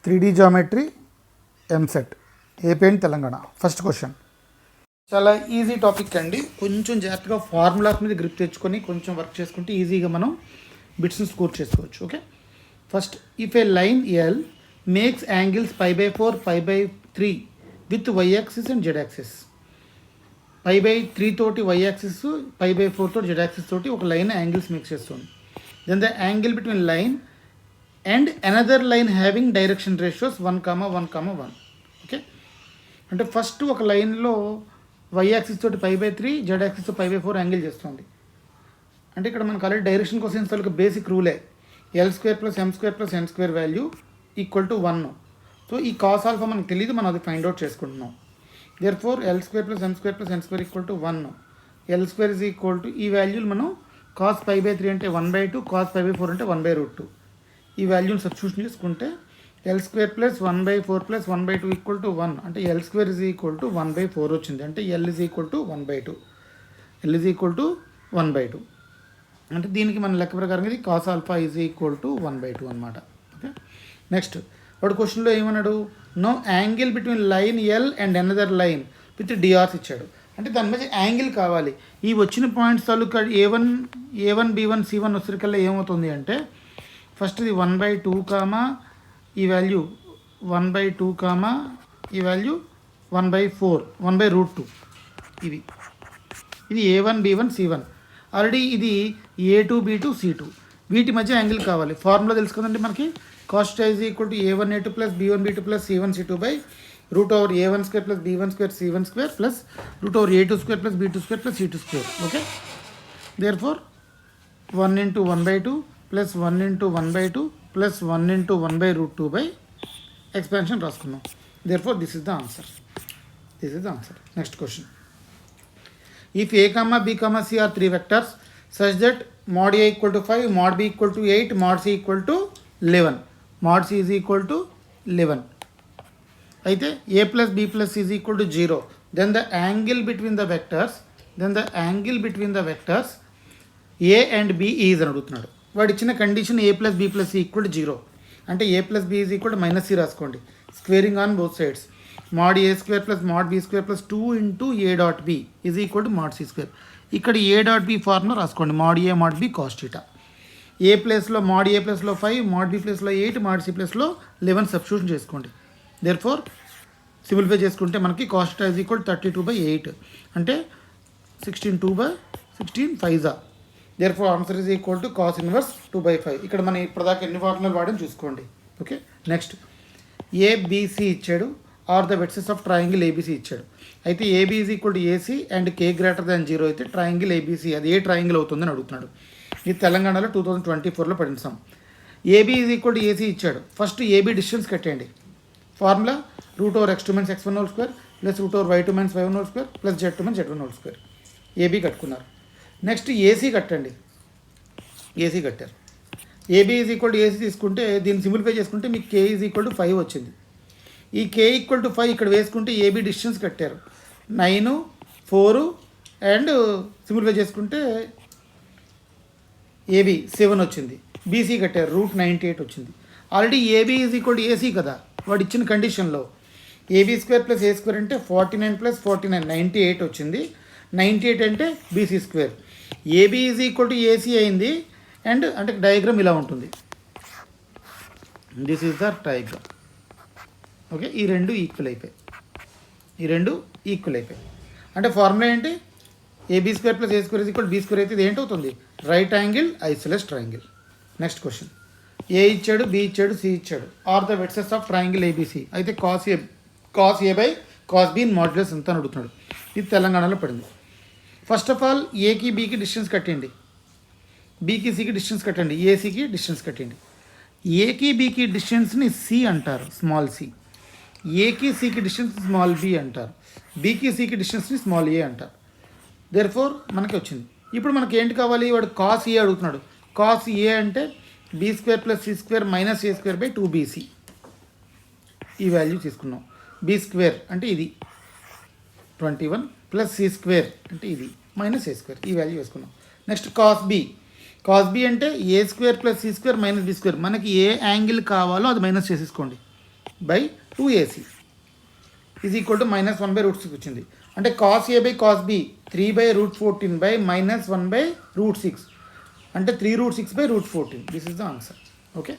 3D geometry EAMCET AP and Telangana. First question చాలా easy topic అండి. కొంచెం జాగ్రత్తగా ఫార్ములాస్ మీద గ్రిప్ తెచ్చుకొని కొంచెం వర్క్ చేసుకుంటే ఈజీగా మనం బిట్స్ని స్కోర్ చేసుకోవచ్చు. Okay, first if a line L makes angles π/4 π/3 with y axis and z axis. π/3 తోటి y యాక్సిస్, π/4 తోటి z యాక్సిస్ తోటి ఒక లైన్ యాంగిల్స్ మేక్ చేస్తుంది. Then the angle between line and another line having direction ratios 1,1,1. Okay, అంటే first ఒక లైన్లో y axis తోటి π/3, z axis తోటి π/4 యాంగిల్ చేస్తుంది. అంటే ఇక్కడ మనకు ఆల్రెడీ డైరెక్షన్ క్వశ్చన్స్ వాళ్ళకి బేసిక్ రూలే L² + M² + N² value equal to 1. So ఈ కాస్ ఆల్ఫా మనకు తెలియదు, మనం అది ఫైండ్ అవుట్ చేసుకుంటున్నాం. Therefore L² + M² + N² equal to 1. L² is equal to ఈ వాల్యూలు మనం cos π/3 అంటే 1/2, cos π/4 అంటే 1/√2. ఈ వాల్యూని సబ్స్టిట్యూషన్ చేసుకుంటే L² + 1/4 + 1/2 ఈక్వల్ టు 1. అంటే L² ఈజ్ ఈక్వల్ టు 1/4 వచ్చింది. అంటే L is equal to 1/2. L is equal to 1/2. అంటే దీనికి మన లెక్క ప్రకారం ఇది cos alpha is equal to 1/2 అనమాట. ఓకే, నెక్స్ట్ వాడు క్వశ్చన్లో ఏమన్నాడు, no angle between line L and another line with DRs ఇచ్చాడు. అంటే దాని మీద యాంగిల్ కావాలి. ఈ వచ్చిన పాయింట్స్ తాలూకా A1 B1 C1 వచ్చేసరికల్లా ఏమవుతుంది అంటే ఫస్ట్ ఇది 1/2 కామా ఈ వాల్యూ 1/2 కామా ఈ వాల్యూ 1/4 1/√2. ఇది A1 B1 C1. ఆల్రెడీ ఇది A2 B2 C2. వీటి మధ్య యాంగిల్ కావాలి. ఫార్ములా తెలుసు కదండి మనకి, cos is equal to A1A2 + B1 B2 + C1 C2 √A1² + B1² C1² √A2² + B2² + C2². Okay, therefore 1 × 1/2 + 1 × 1/2 + 1 × 1/√2 expansion రాసుకున్నాం. Therefore this is the answer. Next question, if a, b, c are 3 vectors such that mod a equal to 5, mod b equal to 8, mod c equal to 11. Mod c is equal to 11. అయితే a plus b plus c is equal to 0. Then the angle between the vectors a and b is అని అడుగుతున్నాడు. వాడు ఇచ్చిన condition a plus b plus c equal to 0. అంటే a plus b is equal to -c రాసుకోండి. Squaring on both sides. mod a² + mod b² + 2 × a dot b is equal to mod c². ఇక్కడ a dot b formula రాసుకోండి. mod a mod b cos θ. ఏ ప్లేస్లో mod a ప్లేస్లో 5, mod b ప్లేస్లో 8, mod c ప్లేస్లో 11 substitution చేసుకోండి. Therefore simplify చేసుకుంటే మనకి cos θ is equal to 32/8. అంటే 16 5. Therefore answer is equal to cos inverse 2/5. ఇక్కడ మనం ఇప్పటిదాకా ఎన్ని ఫార్ములాలు వాడని చూసుకోండి. ఓకే, నెక్స్ట్ ABC ఇచ్చాడు, are the vertices of triangle ABC ఇచ్చాడు. అయితే AB is equal to AC and K greater than 0 అయితే ట్రయాంగిల్ ఏబీసీ అది ఏ ట్రయాంగిల్ అవుతుందని అడుగుతున్నాడు. ఇది తెలంగాణలో 2024లో పడించాం. AB is equal to AC ఇచ్చాడు. ఫస్ట్ ఏబీ డిస్టెన్స్ కట్టేయండి. Formula √(x2 - x1) square + √(y2 - y1) square + z2 - z1 square. AB కట్టుకున్నారు. నెక్స్ట్ ఏసీ కట్టండి. ఏసీ కట్టారు. AB is equal to AC తీసుకుంటే దీన్ని సింప్లిఫై చేసుకుంటే మీకు కే ఈజ్ ఈక్వల్ టు 5 వచ్చింది. ఈ కే ఈక్వల్ టు 5 ఇక్కడ వేసుకుంటే ఏబీ డిస్టెన్స్ కట్టారు 9, 4 అండ్ సింప్లిఫై చేసుకుంటే ఏబీ 7 వచ్చింది. బీసీ కట్టారు √98 వచ్చింది. Already AB is equal to AC కదా వాడు ఇచ్చిన కండిషన్లో. AB² + A² అంటే 49 + 49 98 వచ్చింది. 98 అంటే BC². AB is equal to AC అయింది. అండ్ అంటే డయాగ్రామ్ ఇలా ఉంటుంది. This is the diagram. Okay, ఈ రెండు ఈక్వల్ అయిపోయాయి. అంటే ఫార్ములా ఏంటి, AB² + A² = B² అయితే ఇది ఏంటవుతుంది, right angle isosceles triangle. Next question, A ఇచ్చాడు, బి ఇచ్చాడు, సి ఇచ్చాడు. Are the vertices of triangle ABC. అయితే cos A cos b modulus ఎంత అని అడుగుతున్నాడు. ఇది తెలంగాణలో పడింది. ఫస్ట్ ఆఫ్ ఆల్ ఏకి బీకి డిస్టెన్స్ కట్టండి, బీకి సికి డిస్టెన్స్ కట్టండి, ఏసీకి డిస్టెన్స్ కట్టండి. ఏకి బీకి డిస్టెన్స్ని సి అంటారు, స్మాల్ సి. ఏకి సికి డిస్టెన్స్ స్మాల్ బి అంటారు. బీకి సికి డిస్టెన్స్ని స్మాల్ ఏ అంటారు. దేర్ఫోర్ మనకి వచ్చింది. ఇప్పుడు మనకి ఏంటి కావాలి, వాడు కాస్ ఏ అడుగుతున్నాడు. కాస్ ఏ అంటే b² + c² - a²/2bc. ఈ వాల్యూ తీసుకున్నాం. b² అంటే ఇది 21 + c² అంటే ఇది -a². ఈ వాల్యూ వేసుకున్నాం. నెక్స్ట్ కాస్ బి అంటే a² + c² - b². మనకి ఏ యాంగిల్ కావాలో అది మైనస్ చేసేసుకోండి. By 2ac is equal to -1/√6 వచ్చింది. అంటే cos a by cos b 3/√14 by -1/√6 అంటే 3√6/√14. This is the answer. Okay,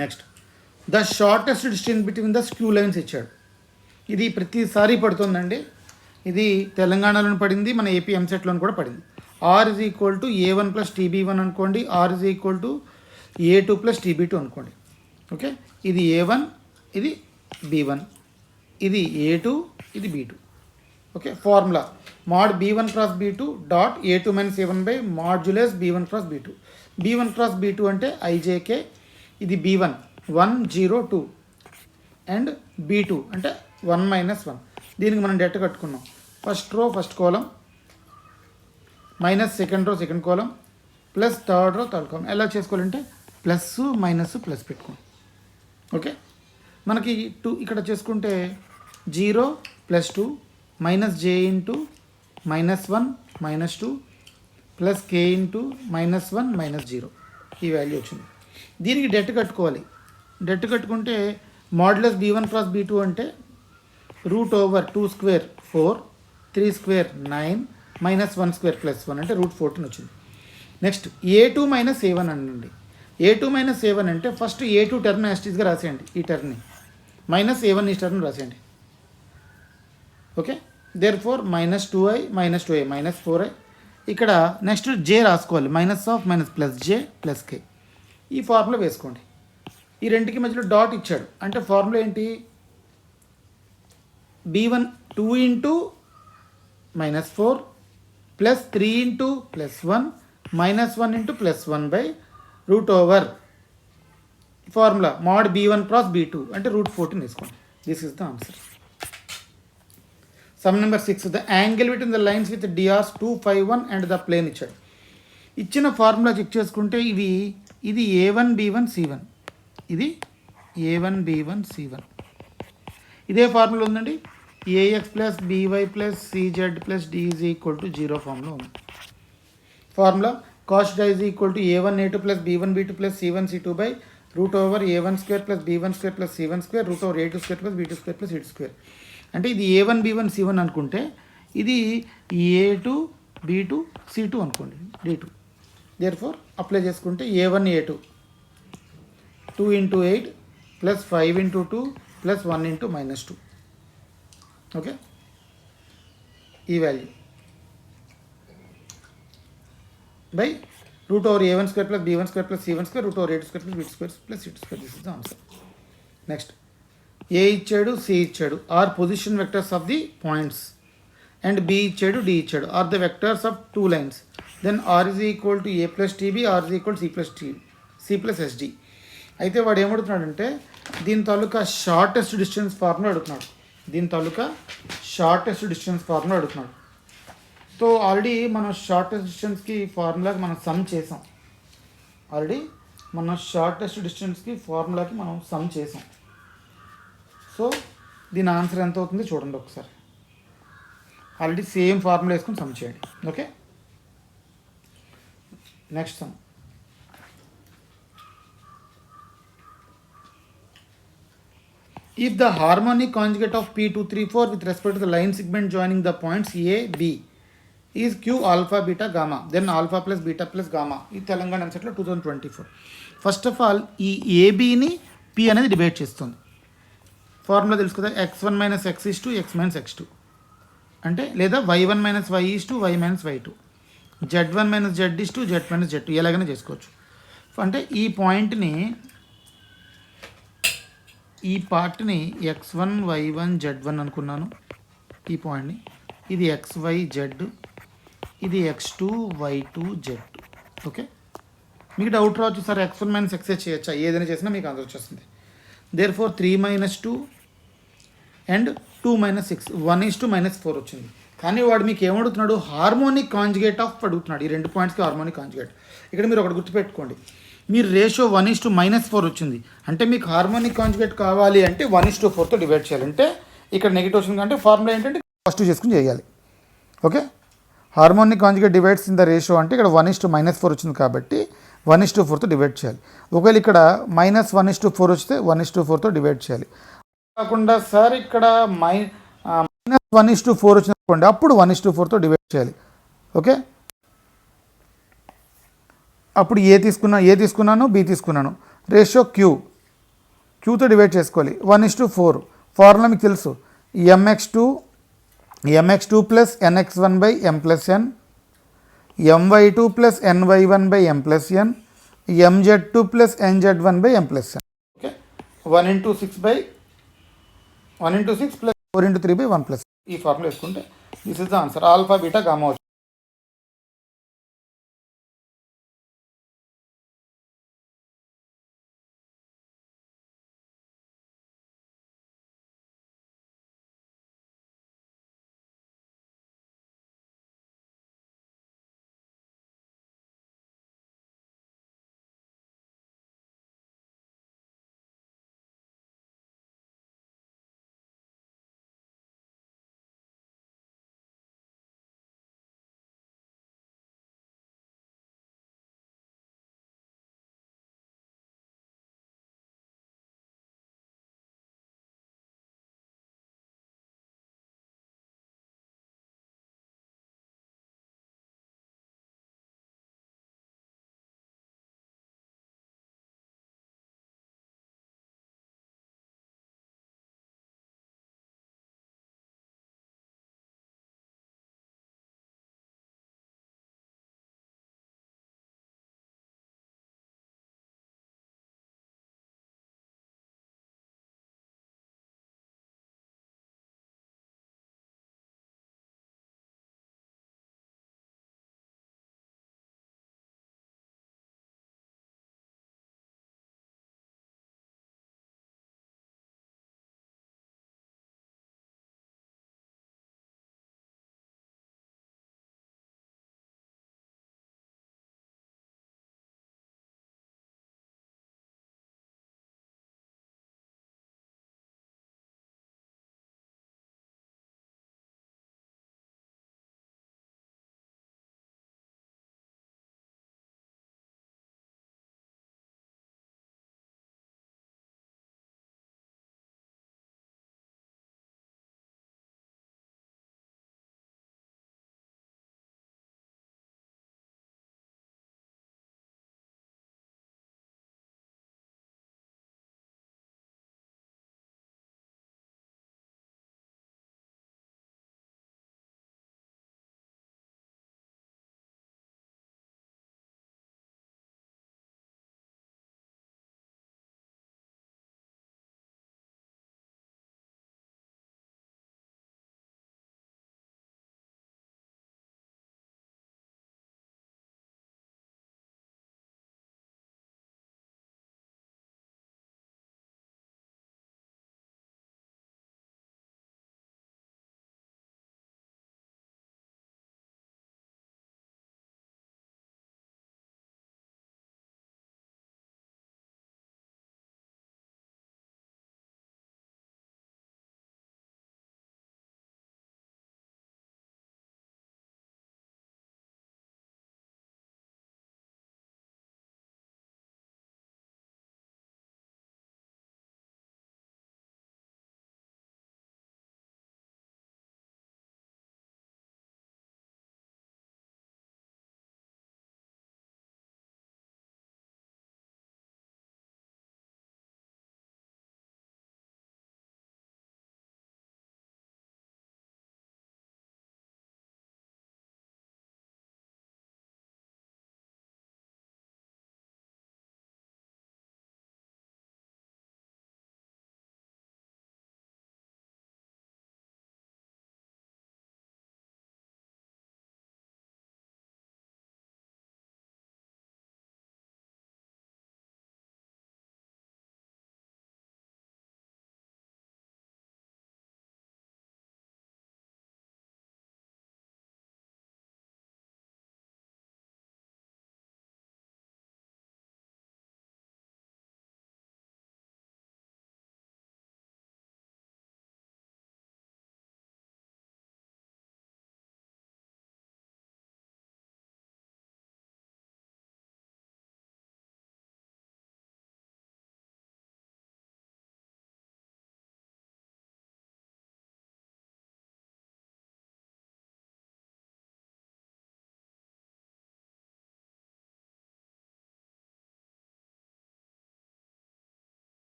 next the shortest distance between the skew lines ఇచ్చాడు. ఇది ప్రతిసారి పడుతుందండి. ఇది తెలంగాణలోనే పడింది, మన ఏపీ ఎంసెట్లోని కూడా పడింది. Are is equal to a1 + tb1 అనుకోండి, are is equal to a2 + tb2 అనుకోండి. ఓకే, ఇది a1, ఇది b1, ఇది a2, ఇది b2. Okay, formula mod b1 × b2 dot a2 - a1 by modulus b1 × b2. b1 × b2 అంటే ijk, ఇది b1 1 0 2 and b2 అంటే 1 - 1. దీనికి మనం డెట్ కట్టుకున్నాం. ఫస్ట్ రో ఫస్ట్ కాలం minus second row second column plus third row third కాలం. ఎలా చేసుకోవాలంటే plus minus plus పెట్టుకోండి. Okay, మనకి 2 ఇక్కడ చేసుకుంటే 0 + 2 -j × -1 -2 ప్లస్ k × -1 -0 ఈ వాల్యూ వచ్చింది. దీనికి డెట్ కట్టుకోవాలి. డెట్ కట్టుకుంటే మాడ్యులస్ b1 × b2 అంటే √2² 4 3² 9 -1² + 1 అంటే √14 వచ్చింది. నెక్స్ట్ a2 - a1 అనండి. a2 - a1 అంటే ఫస్ట్ a2 టర్మ్ యాస్టీస్గా రాసేయండి, ఈ టర్మ్ని -a1 ఈ టర్మ్ రాసేయండి. Okay, therefore -2i -2i -4i. ఇక్కడ నెక్స్ట్ j రాసుకోవాలి, -j + k. ఈ ఫార్ములా వేసుకోండి. ఈ రెండుకి మధ్యలో డాట్ ఇచ్చాడు అంటే ఫార్ములా ఏంటి, b1 2 × -4 ప్లస్ 3 × +1 -1 × +1 బై √ఓవర్ ఫార్ములా mod b1 × b2 అంటే √14 వేసుకోండి. This is the answer. Sum number 6, the angle between the lines with drs 251 and the plane ఇచ్చాడు. ఇచ్చిన ఫార్ములా చెక్ చేసుకుంటే ఇది a1 b1 c1, ఇది a1 b1 c1. ఇదే formula ఉందండి, ax + by + cz + d = 0 formula ఉంది. Formula cos θ = a1 a2 + b1 b2 + c1 c2 by √a1² + b1² + c1² √a2² + b2² + c2. అంటే ఇది a1 b1 c1 అనుకుంటే ఇది a2 b2 c2 అనుకోండి, d2. There four apply చేసుకుంటే a1 a2 2 × 8 + 5 × 2 + 1 × -2. Okay, ఈ value by √a1² + b1² + c1² √a2² + b2² + c2². This is the answer. Next A ఇచ్చాడు, C ఇచ్చాడు, are position vectors of the points, and B ఇచ్చాడు, D ఇచ్చాడు, are the vectors of 2 lines. Then r is equal to a + tb, r is equal c + sd. అయితే వాడు ఏమడుగుతున్నాడంటే దీని తాలూకా shortest distance formula అడుగుతున్నాడు. సో ఆల్రెడీ మనం shortest డిస్టెన్స్కి ఫార్ములాకి మనం సమ్ చేసాం. సో దీని ఆన్సర్ ఎంత అవుతుంది చూడండి ఒకసారి. ఆల్రెడీ సేమ్ ఫార్ములా వేసుకొని సమ్ చేయండి. Okay, next some. If the harmonic conjugate of P234 with respect to the line segment joining the points A, B is Q alpha beta gamma, then alpha plus beta plus gamma. ఈ తెలంగాణ ఎంసెట్లో 2024. First of all ఈ ఏబిని P అనేది divide చేస్తుంది. Formula తెలుసు కదా, x1 - x is to x - x2 అంటే లేదా y1 - y is to y - y2, z1 - z is to z - z2 ఎలాగైనా చేసుకోవచ్చు. అంటే ఈ పార్ట్ని x1 y1 z1 అనుకున్నాను. ఈ పాయింట్ని ఇది xy z, ఇది x2 y2 z2. ఓకే, మీకు డౌట్ రావచ్చు, సార్ x1 - x చేయొచ్చా? ఏదైనా చేసినా మీకు ఆన్సర్ వచ్చేస్తుంది. Therefore 3 - 2 and 2 - 6 1 is to -4 వచ్చింది. కానీ వాడు మీకు ఏమడుగుతున్నాడు, హార్మోనిక్ కాంజుగేట్ ఆఫ్ అడుగుతున్నాడు. ఈ రెండు పాయింట్స్కి హార్మోనిక్ కాంజుగేట్. ఇక్కడ మీరు ఒకటి గుర్తుపెట్టుకోండి, మీరు రేషియో 1 is to -4 వచ్చింది అంటే మీకు హార్మోనిక్ కాంజుగేట్ కావాలి అంటే 1 is to 4తో డివైడ్ చేయాలంటే ఇక్కడ నెగిటివ్ వచ్చింది అంటే ఫార్ములా ఏంటంటే పాజిటివ్ చేసుకుని చేయాలి. Okay, harmonic conjugate divides in the ratio అంటే ఇక్కడ 1 is to -4 వచ్చింది కాబట్టి 1:4తో డివైడ్ చేయాలి. ఒకవేళ ఇక్కడ -1:4 వస్తే 1:4తో డివైడ్ చేయాలి. కాకుండా సార్ ఇక్కడ -1:4 వచ్చినప్పుడు అప్పుడు 1:4తో డివైడ్ చేయాలి. ఓకే, అప్పుడు ఏ తీసుకున్నాను, బి తీసుకున్నాను. రేషియో క్యూతో డివైడ్ చేసుకోవాలి. 1:4 ఫార్ములా మీకు తెలుసు, mx2 plus nx1/m plus n, my2 plus ny1/m plus n, mz2 plus nz1/m plus n. Okay, 1:6 plus 4:3/1 plus ఈ ఫార్ములా వేసుకుంటే this is the answer. Alpha beta gamma.